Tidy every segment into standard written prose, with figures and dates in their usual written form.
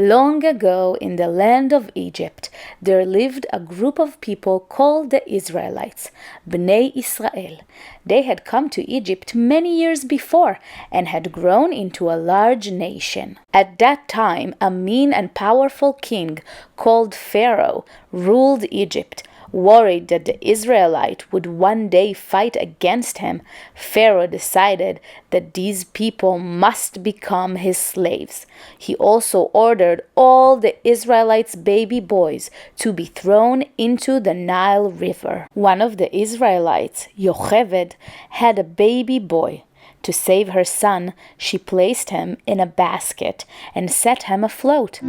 Long ago, in the land of Egypt, there lived a group of people called the Israelites, Bnei Israel. They had come to Egypt many years before and had grown into a large nation. At that time, a mean and powerful king called Pharaoh ruled Egypt. Worried that the Israelite would one day fight against him, Pharaoh decided that these people must become his slaves. He also ordered all the Israelites' baby boys to be thrown into the Nile River. One of the Israelites, Yocheved, had a baby boy. To save her son, she placed him in a basket and set him afloat.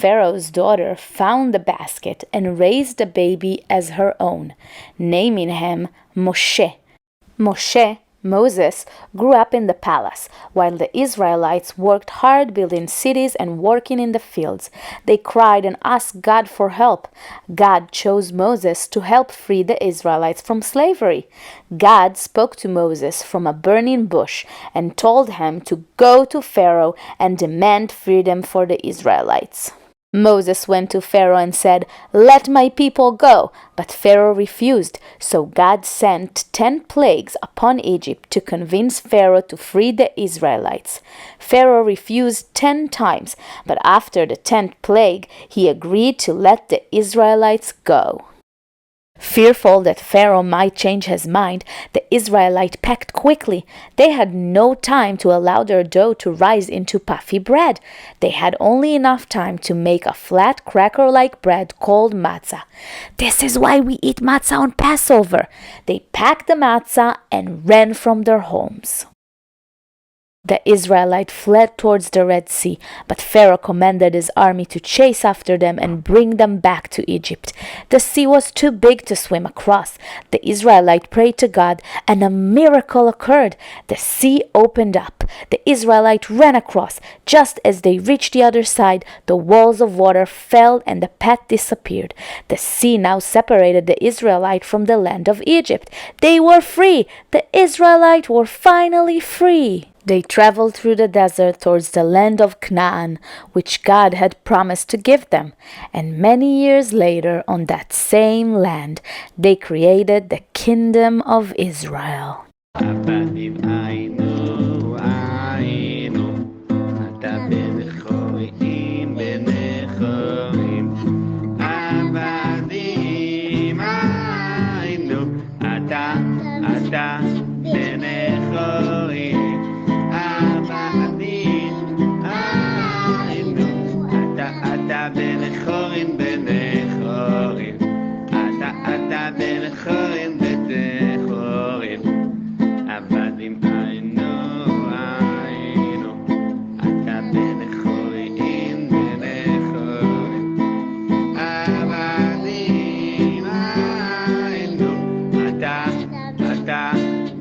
Pharaoh's daughter found the basket and raised the baby as her own, naming him Moshe. Moses, grew up in the palace, while the Israelites worked hard building cities and working in the fields. They cried and asked God for help. God chose Moses to help free the Israelites from slavery. God spoke to Moses from a burning bush and told him to go to Pharaoh and demand freedom for the Israelites. Moses went to Pharaoh and said, "Let my people go." But Pharaoh refused, so God sent 10 plagues upon Egypt to convince Pharaoh to free the Israelites. Pharaoh refused 10 times, but after the 10th plague, he agreed to let the Israelites go. Fearful that Pharaoh might change his mind, the Israelites packed quickly. They had no time to allow their dough to rise into puffy bread. They had only enough time to make a flat cracker-like bread called matzah. "This is why we eat matzah on Passover." They packed the matzah and ran from their homes. The Israelites fled towards the Red Sea, but Pharaoh commanded his army to chase after them and bring them back to Egypt. The sea was too big to swim across. The Israelites prayed to God, and a miracle occurred. The sea opened up. The Israelites ran across. Just as they reached the other side, the walls of water fell and the path disappeared. The sea now separated the Israelites from the land of Egypt. They were free. The Israelites were finally free. They traveled through the desert towards the land of Canaan, which God had promised to give them. And many years later, on that same land, they created the kingdom of Israel.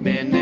Ben